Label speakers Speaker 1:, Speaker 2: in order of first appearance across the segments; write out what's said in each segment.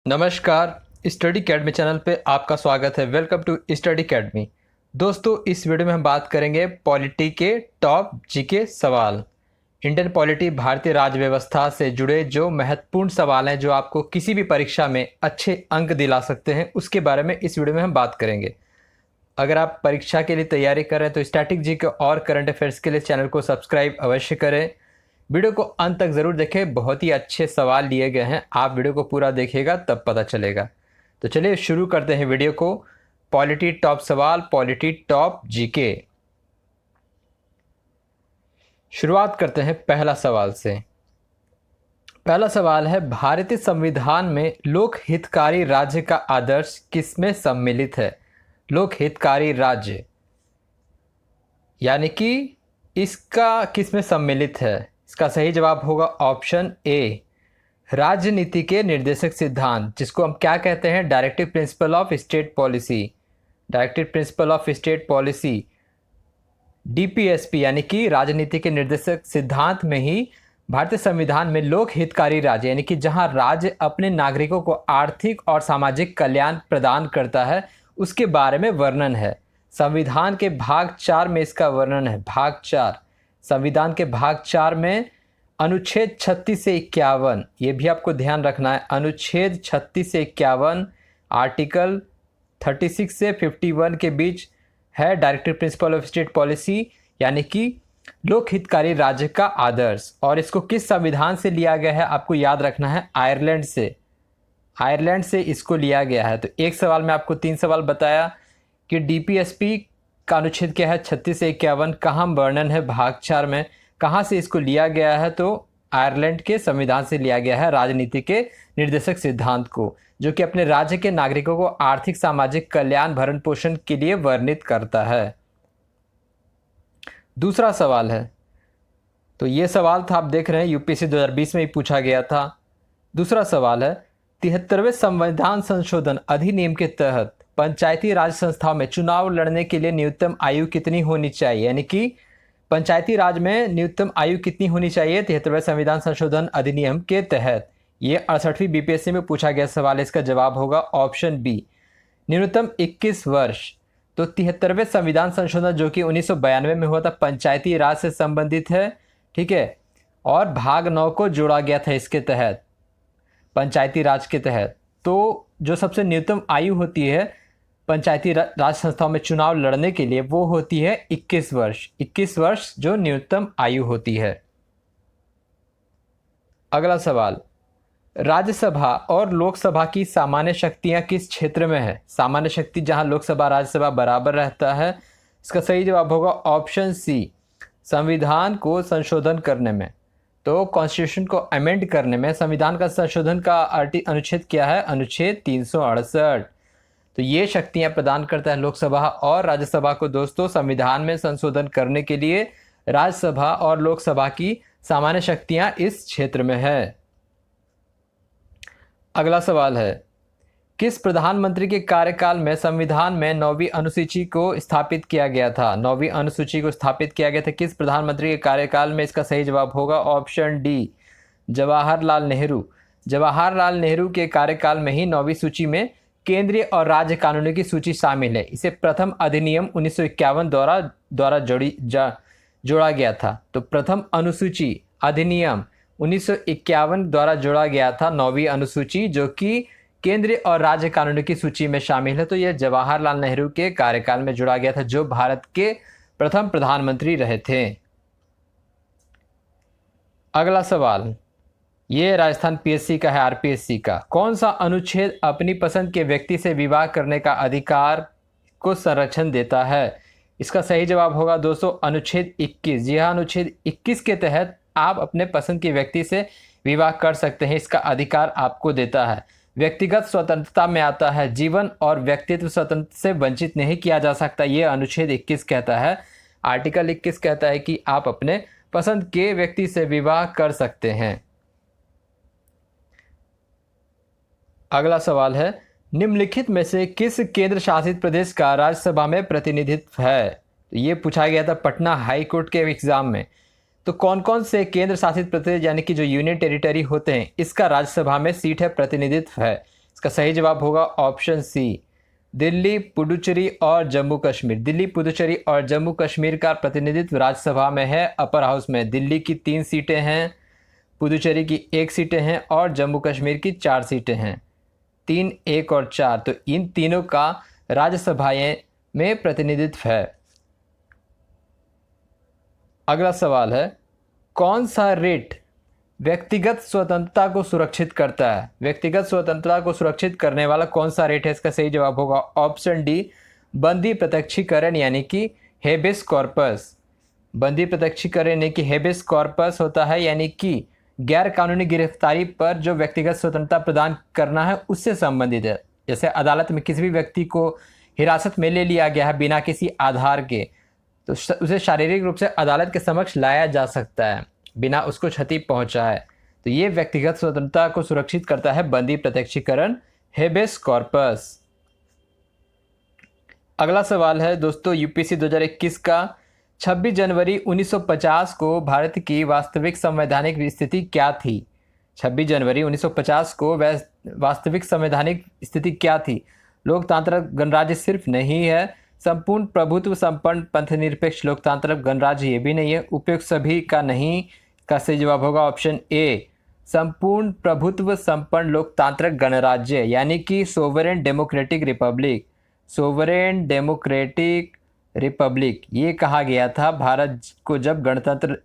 Speaker 1: नमस्कार। Study academy channel पे आपका स्वागत है। Welcome to study academy. दोस्तों, इस वीडियो में हम बात करेंगे पॉलिटी के टॉप जीके सवाल। इंडियन पॉलिटी, भारतीय राज्य व्यवस्था से जुड़े जो महत्वपूर्ण सवाल हैं जो आपको किसी भी परीक्षा में अच्छे अंक दिला सकते हैं, उसके बारे में इस वीडियो में हम बात करेंगे। अगर आप परीक्षा के लिए तैयारी कर रहे हैं तो स्टैटिक जीके और करंट अफेयर्स के लिए चैनल को सब्सक्राइब अवश्य करें। वीडियो को अंत तक ज़रूर देखें, बहुत ही अच्छे सवाल लिए गए हैं। आप वीडियो को पूरा देखिएगा तब पता चलेगा। तो चलिए शुरू करते हैं वीडियो को। पॉलिटी टॉप सवाल, पॉलिटी टॉप जीके। शुरुआत करते हैं पहला सवाल से। पहला सवाल है, भारतीय संविधान में लोक हितकारी राज्य का आदर्श किसमें सम्मिलित है? लोक हितकारी राज्य यानी कि इसका किसमें सम्मिलित है? इसका सही जवाब होगा ऑप्शन ए, राजनीति के निर्देशक सिद्धांत, जिसको हम क्या कहते हैं? Directive principle of state policy. Directive principle of state policy, DPSP, यानी कि राजनीति के निर्देशक सिद्धांत में ही भारतीय संविधान में लोक हितकारी राज्य यानी कि जहां राज्य अपने नागरिकों को आर्थिक और सामाजिक कल्याण प्रदान करता है, उसके बारे में वर्णन है। संविधान के भाग 4 में इसका वर्णन है। भाग 4, संविधान के भाग 4 में अनुच्छेद 36 से 51, ये भी आपको ध्यान रखना है। अनुच्छेद 36 से 51, आर्टिकल 36 से 51 के बीच है directive principle of state policy, यानी कि लोक हितकारी राज्य का आदर्श। और इसको किस संविधान से लिया गया है आपको याद रखना है? आयरलैंड से। आयरलैंड से इसको लिया गया है। तो एक सवाल में आपको 3 सवाल बताया कि डीपीएसपी का अनुच्छेद क्या है? 36 से 51, कहाँ वर्णन है? भाग 4 में। कहाँ से इसको लिया गया है? तो आयरलैंड के संविधान से लिया गया है राजनीति के निर्देशक सिद्धांत को, जो कि अपने राज्य के नागरिकों को आर्थिक सामाजिक कल्याण भरण पोषण के लिए वर्णित करता है। दूसरा सवाल है, तो ये सवाल था, आप देख रहे हैं यूपीएससी 2020 में ही पूछा गया था। दूसरा सवाल है, 73वें संविधान संशोधन अधिनियम के तहत पंचायती राज संस्थाओं में चुनाव लड़ने के लिए न्यूनतम आयु कितनी होनी चाहिए? यानी कि पंचायती राज में न्यूनतम आयु कितनी होनी चाहिए 73वें संविधान संशोधन अधिनियम के तहत? ये 68वीं बीपीएससी में पूछा गया सवाल है। इसका जवाब होगा ऑप्शन बी, न्यूनतम 21 वर्ष। तो 73वें संविधान संशोधन जो कि 1992 में हुआ था, पंचायती राज से संबंधित है, ठीक है। और भाग 9 को जोड़ा गया था इसके तहत, पंचायती राज के तहत। तो जो सबसे न्यूनतम आयु होती है पंचायती राज संस्थाओं में चुनाव लड़ने के लिए, वो होती है 21 वर्ष। 21 वर्ष जो न्यूनतम आयु होती है। अगला सवाल, राज्यसभा और लोकसभा की सामान्य शक्तियां किस क्षेत्र में है? सामान्य शक्ति जहां लोकसभा राज्यसभा बराबर रहता है। इसका सही जवाब होगा ऑप्शन सी, संविधान को संशोधन करने में। तो कॉन्स्टिट्यूशन को अमेंड करने में संविधान का संशोधन का अनुच्छेद क्या है? अनुच्छेद 368। तो ये शक्तियां प्रदान करता है लोकसभा और राज्यसभा को। दोस्तों, संविधान में संशोधन करने के लिए राज्यसभा और लोकसभा की सामान्य शक्तियां इस क्षेत्र में है। अगला सवाल है, किस प्रधानमंत्री के कार्यकाल में संविधान में 9वीं अनुसूची को स्थापित किया गया था? 9वीं अनुसूची को स्थापित किया गया था किस प्रधानमंत्री के कार्यकाल में? इसका सही जवाब होगा ऑप्शन डी, जवाहरलाल नेहरू। जवाहरलाल नेहरू के कार्यकाल में ही 9वीं सूची में केंद्रीय और राज्य कानूनों की सूची शामिल है। इसे प्रथम अधिनियम 1951 द्वारा जोड़ा गया था। तो प्रथम अनुसूची अधिनियम 1951 द्वारा जोड़ा गया था 9वीं अनुसूची, जो कि केंद्रीय और राज्य कानूनों की सूची में शामिल है। तो यह जवाहरलाल नेहरू के कार्यकाल में जोड़ा गया था, जो भारत के प्रथम प्रधानमंत्री रहे थे। अगला सवाल, ये राजस्थान पीएससी का है, आरपीएससी का। कौन सा अनुच्छेद अपनी पसंद के व्यक्ति से विवाह करने का अधिकार को संरक्षण देता है? इसका सही जवाब होगा दोस्तों अनुच्छेद 21। जी हाँ, अनुच्छेद 21 के तहत आप अपने पसंद के व्यक्ति से विवाह कर सकते हैं। इसका अधिकार आपको देता है। व्यक्तिगत स्वतंत्रता में आता है, जीवन और व्यक्तित्व स्वतंत्रता से वंचित नहीं किया जा सकता, ये अनुच्छेद 21 कहता है। आर्टिकल 21 कहता है कि आप अपने पसंद के व्यक्ति से विवाह कर सकते हैं। अगला सवाल है, निम्नलिखित में से किस केंद्र शासित प्रदेश का राज्यसभा में प्रतिनिधित्व है? तो ये पूछा गया था पटना हाई कोर्ट के एग्जाम में। तो कौन कौन से केंद्र शासित प्रदेश यानी कि जो यूनियन टेरिटरी होते हैं, इसका राज्यसभा में सीट है, प्रतिनिधित्व है? इसका सही जवाब होगा ऑप्शन सी, दिल्ली, पुडुचेरी और जम्मू कश्मीर। दिल्ली, पुडुचेरी और जम्मू कश्मीर का प्रतिनिधित्व राज्यसभा में है, अपर हाउस में। दिल्ली की 3 सीटें हैं, पुडुचेरी की 1 सीटें हैं और जम्मू कश्मीर की 4 सीटें हैं। 3, 1 और 4, तो इन तीनों का राज्यसभाएं में प्रतिनिधित्व है। अगला सवाल है, कौन सा रेट व्यक्तिगत स्वतंत्रता को सुरक्षित करता है? व्यक्तिगत स्वतंत्रता को सुरक्षित करने वाला कौन सा रेट है? इसका सही जवाब होगा ऑप्शन डी, बंदी प्रत्यक्षीकरण यानी कि हेबियस कॉर्पस। बंदी प्रत्यक्षीकरण यानी कि हेबियस कॉर्पस होता है, यानी कि गैर कानूनी गिरफ्तारी पर जो व्यक्तिगत स्वतंत्रता प्रदान करना है उससे संबंधित है। जैसे अदालत में किसी भी व्यक्ति को हिरासत में ले लिया गया है बिना किसी आधार के, तो उसे शारीरिक रूप से अदालत के समक्ष लाया जा सकता है बिना उसको क्षति पहुंचाए। तो ये व्यक्तिगत स्वतंत्रता को सुरक्षित करता है बंदी प्रत्यक्षीकरण, हेबियस कॉर्पस। अगला सवाल है दोस्तों, यूपीएससी 2021 का 26 जनवरी 1950 को भारत की वास्तविक संवैधानिक स्थिति क्या थी? 26 जनवरी 1950 को वास्तविक संवैधानिक स्थिति क्या थी? लोकतांत्रिक गणराज्य सिर्फ नहीं है, संपूर्ण प्रभुत्व संपन्न पंथनिरपेक्ष लोकतांत्रिक गणराज्य ये भी नहीं है, उपयुक्त सभी का नहीं। का सही जवाब होगा ऑप्शन ए, संपूर्ण प्रभुत्व संपन्न लोकतांत्रिक गणराज्य यानी कि sovereign democratic Republic. Sovereign democratic Republic ये कहा गया था भारत को जब गणतंत्र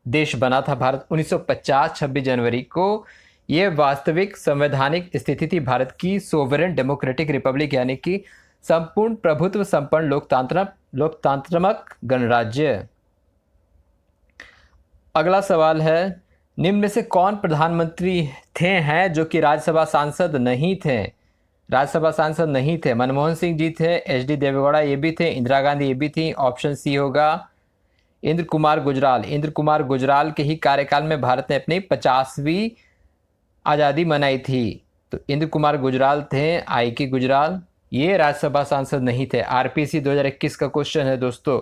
Speaker 1: देश बना था भारत 1950 26 जनवरी को। ये वास्तविक संवैधानिक स्थिति थी भारत की, सोवरेन डेमोक्रेटिक रिपब्लिक यानी कि संपूर्ण प्रभुत्व संपन्न लोकतांत्रिक गणराज्य। अगला सवाल है, निम्न में से कौन प्रधानमंत्री थे हैं जो कि राज्यसभा सांसद नहीं थे? राज्यसभा सांसद नहीं थे। मनमोहन सिंह जी थे, एच.डी. देवेगौड़ा ये भी थे, इंदिरा गांधी ये भी थी। ऑप्शन सी होगा इंद्र कुमार गुजराल। इंद्र कुमार गुजराल के ही कार्यकाल में भारत ने अपनी 50वीं आज़ादी मनाई थी। तो इंद्र कुमार गुजराल थे, आई के गुजराल, ये राज्यसभा सांसद नहीं थे। आरपीसी 2021 का क्वेश्चन है दोस्तों।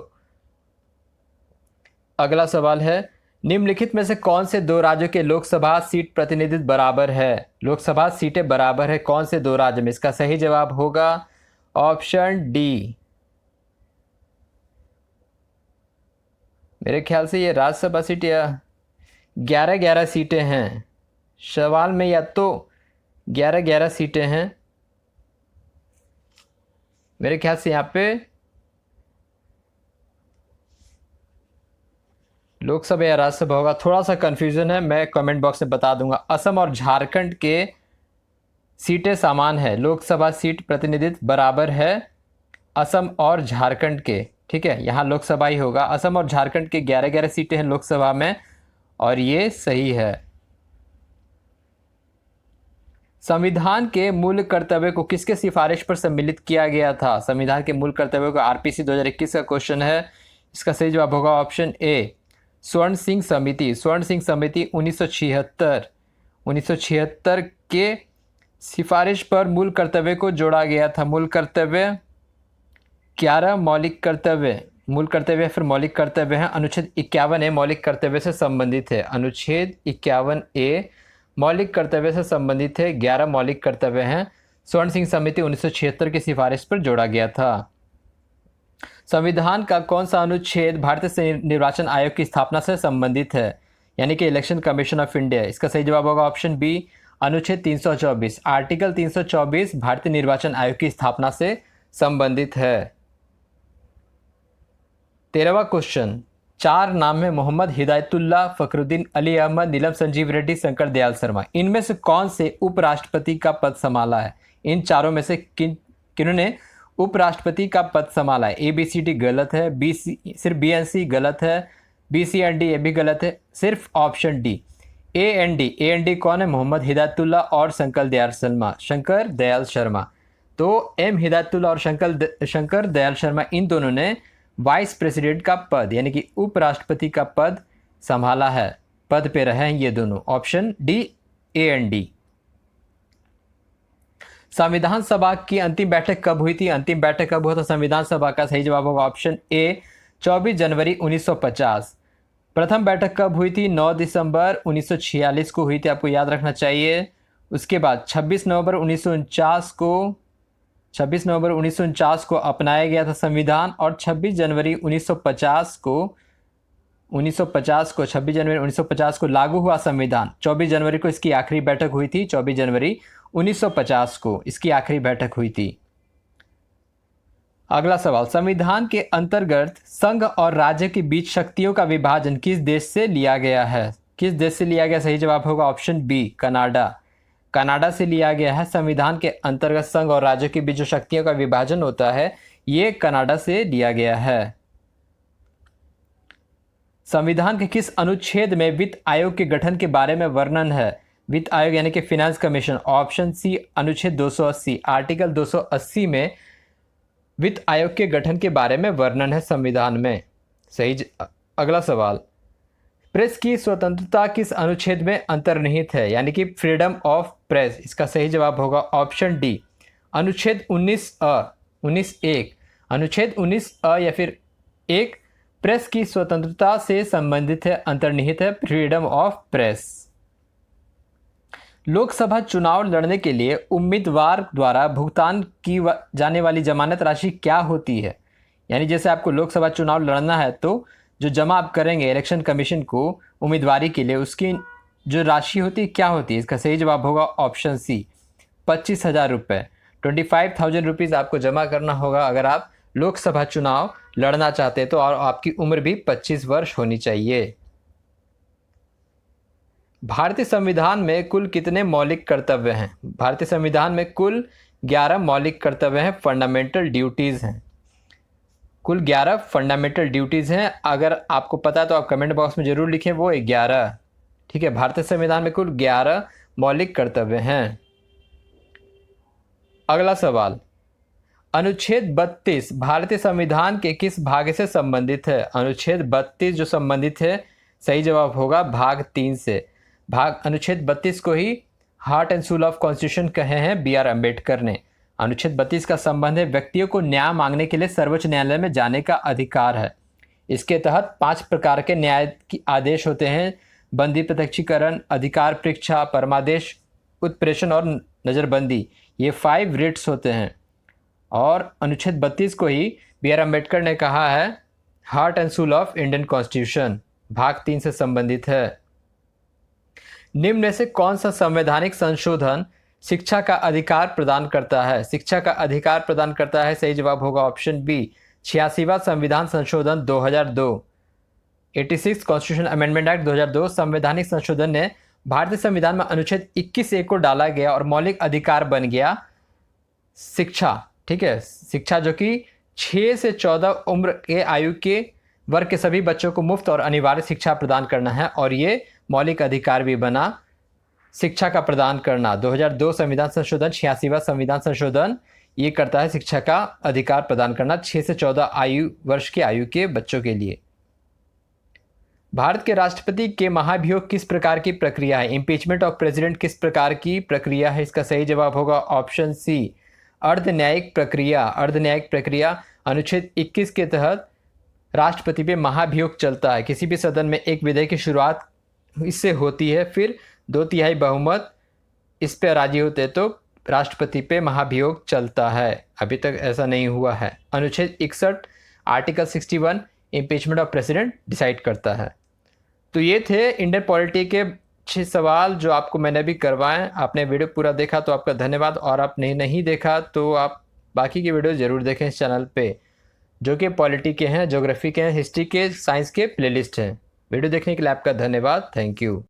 Speaker 1: अगला सवाल है, निम्नलिखित में से कौन से 2 राज्यों के लोकसभा सीट प्रतिनिधित्व बराबर है? लोकसभा सीटें बराबर है कौन से 2 राज्य में? इसका सही जवाब होगा ऑप्शन डी। मेरे ख्याल से ये राज्यसभा सीट या 11-11 सीटें हैं सवाल में, या तो 11-11 सीटें हैं मेरे ख्याल से। यहाँ पे लोकसभा या राज्यसभा होगा, थोड़ा सा कंफ्यूजन है, मैं कमेंट बॉक्स में बता दूंगा। असम और झारखंड के सीटें समान है, लोकसभा सीट प्रतिनिधित्व बराबर है असम और झारखंड के, ठीक है। यहाँ लोकसभा ही होगा। असम और झारखंड के 11-11 सीटें हैं लोकसभा में और ये सही है। संविधान के मूल कर्तव्य को किसके सिफारिश पर सम्मिलित किया गया था? संविधान के मूल कर्तव्यों को आरपीसी 2021 का क्वेश्चन है। इसका सही जवाब होगा ऑप्शन ए, स्वर्ण सिंह समिति। स्वर्ण सिंह समिति 1976 के सिफारिश पर मूल कर्तव्य को जोड़ा गया था। मूल कर्तव्य 11 मौलिक कर्तव्य, मूल कर्तव्य फिर मौलिक कर्तव्य हैं। अनुच्छेद 51A मौलिक कर्तव्य से संबंधित है। अनुच्छेद 51A मौलिक कर्तव्य से संबंधित है। 11 मौलिक कर्तव्य हैं। स्वर्ण सिंह समिति 1976 की सिफारिश पर जोड़ा गया था। संविधान का कौन सा अनुच्छेद भारतीय निर्वाचन आयोग की स्थापना से संबंधित है, यानी कि इलेक्शन कमीशन ऑफ इंडिया? इसका सही जवाब होगा ऑप्शन बी, अनुच्छेद 324। आर्टिकल 324 भारतीय निर्वाचन आयोग की स्थापना से संबंधित है। 13वां क्वेश्चन, 4 नाम है मोहम्मद हिदायतुल्लाह, फखरुद्दीन अली अहमद, नीलम संजीव रेड्डी, शंकर दयाल शर्मा। इनमें से कौन से उपराष्ट्रपति का पद संभाला है? इन चारों में से किन्होंने उपराष्ट्रपति का पद संभाला है? ABCD गलत है, सिर्फ BNC गलत है, BCND ये भी गलत है, सिर्फ ऑप्शन डी AND कौन है? मोहम्मद हिदायतुल्लाह और शंकर दयाल शर्मा। तो M हिदायतुल्लाह और शंकर दयाल शर्मा इन दोनों ने वाइस प्रेसिडेंट का पद यानी कि उपराष्ट्रपति का पद संभाला है, पद पे रहे हैं ये दोनों। Option D AND। संविधान सभा की अंतिम बैठक कब हुई थी? अंतिम बैठक कब हुआ था संविधान सभा का? सही जवाब होगा ऑप्शन ए, 24 जनवरी 1950। प्रथम बैठक कब हुई थी? 9 दिसंबर 1946 को हुई थी, आपको याद रखना चाहिए। उसके बाद 26 नवंबर 1949 को अपनाया गया था संविधान, और 26 जनवरी 1950 को लागू हुआ संविधान। 24 जनवरी को इसकी आखिरी बैठक हुई थी। 24 जनवरी 1950 को इसकी आखिरी बैठक हुई थी। अगला सवाल, संविधान के अंतर्गत संघ और राज्य के बीच शक्तियों का विभाजन किस देश से लिया गया है? किस देश से लिया गया? सही जवाब होगा ऑप्शन बी, कनाडा। कनाडा से लिया गया है। संविधान के अंतर्गत संघ और राज्य के बीच जो शक्तियों का विभाजन होता है, ये कनाडा से लिया गया है। संविधान के किस अनुच्छेद में वित्त आयोग के गठन के बारे में वर्णन है? वित्त आयोग यानी कि फाइनेंस कमीशन। ऑप्शन सी, अनुच्छेद 280। आर्टिकल 280 में वित्त आयोग के गठन के बारे में वर्णन है संविधान में। अगला सवाल, प्रेस की स्वतंत्रता किस अनुच्छेद में अंतर्निहित है? यानी कि फ्रीडम ऑफ प्रेस। इसका सही जवाब होगा ऑप्शन डी, अनुच्छेद 19(1). अनुच्छेद 19(1) या फिर 1 प्रेस की स्वतंत्रता से संबंधित है, अंतर्निहित है फ्रीडम ऑफ प्रेस। लोकसभा चुनाव लड़ने के लिए उम्मीदवार द्वारा भुगतान की जाने वाली जमानत राशि क्या होती है? यानी जैसे आपको लोकसभा चुनाव लड़ना है तो जो जमा आप करेंगे इलेक्शन कमीशन को उम्मीदवारी के लिए, उसकी जो राशि होती है क्या होती है? इसका सही जवाब होगा ऑप्शन सी, 25,000 रुपये। 25,000 रुपीज़ आपको जमा करना होगा अगर आप लोकसभा चुनाव लड़ना चाहते हैं तो, और आपकी उम्र भी 25 वर्ष होनी चाहिए। भारतीय संविधान में कुल कितने मौलिक कर्तव्य हैं? भारतीय संविधान में कुल 11 मौलिक कर्तव्य हैं, फंडामेंटल ड्यूटीज़ हैं। कुल 11 फंडामेंटल ड्यूटीज़ हैं। अगर आपको पता है तो आप कमेंट बॉक्स में ज़रूर लिखें वो 11। ठीक है, भारतीय संविधान में कुल 11 मौलिक कर्तव्य हैं। अगला सवाल, अनुच्छेद 32 भारतीय संविधान के किस भाग से संबंधित है? अनुच्छेद 32 जो संबंधित है, सही जवाब होगा भाग 3 से। अनुच्छेद 32 को ही heart and soul of constitution कहे हैं बी आर अम्बेडकर ने। अनुच्छेद 32 का संबंध है व्यक्तियों को न्याय मांगने के लिए सर्वोच्च न्यायालय में जाने का अधिकार है। इसके तहत 5 प्रकार के न्याय की आदेश होते हैं: बंदी प्रत्यक्षीकरण, अधिकार परीक्षा, परमादेश, उत्प्रेषण और नज़रबंदी। ये 5 रिट्स होते हैं। और अनुच्छेद 32 को ही बी आर अम्बेडकर ने कहा है heart and soul of Indian constitution, भाग 3 से संबंधित है। निम्न में से कौन सा संवैधानिक संशोधन शिक्षा का अधिकार प्रदान करता है? शिक्षा का अधिकार प्रदान करता है, सही जवाब होगा ऑप्शन बी, 86वां संविधान संशोधन 2002। 86 कॉन्स्टिट्यूशन अमेंडमेंट एक्ट 2002 संवैधानिक संशोधन ने भारतीय संविधान में अनुच्छेद 21(1) को डाला गया और मौलिक अधिकार बन गया शिक्षा। ठीक है, शिक्षा जो कि 6 से 14 उम्र के आयु के वर्ग के सभी बच्चों को मुफ्त और अनिवार्य शिक्षा प्रदान करना है, और ये मौलिक अधिकार भी बना शिक्षा का प्रदान करना। 2002 संविधान संशोधन, 86वां संविधान संशोधन, ये करता है शिक्षा का अधिकार प्रदान करना 6 से 14 वर्ष के आयु के बच्चों के लिए। भारत के राष्ट्रपति के महाभियोग किस प्रकार की प्रक्रिया है? इम्पीचमेंट ऑफ प्रेसिडेंट किस प्रकार की प्रक्रिया है? इसका सही जवाब होगा ऑप्शन सी, अर्धन्यायिक प्रक्रिया। अर्धन्यायिक प्रक्रिया अनुच्छेद 21 के तहत राष्ट्रपति पे महाभियोग चलता है। किसी भी सदन में एक विधेयक की शुरुआत इससे होती है, फिर 2/3 बहुमत इस पे राजी होते तो राष्ट्रपति पे महाभियोग चलता है। अभी तक ऐसा नहीं हुआ है। अनुच्छेद 61 article 61 impeachment of president decide करता है। तो ये थे इंडियन पॉलिटी के 6 सवाल जो आपको मैंने भी करवाएं। आपने वीडियो पूरा देखा तो आपका धन्यवाद, और आपने नहीं देखा तो आप बाकी की वीडियो ज़रूर देखें इस चैनल पे, जो कि पॉलिटी के हैं, ज्योग्राफी के हैं, हिस्ट्री के, साइंस के प्लेलिस्ट हैं। वीडियो देखने के लिए आपका धन्यवाद। Thank you.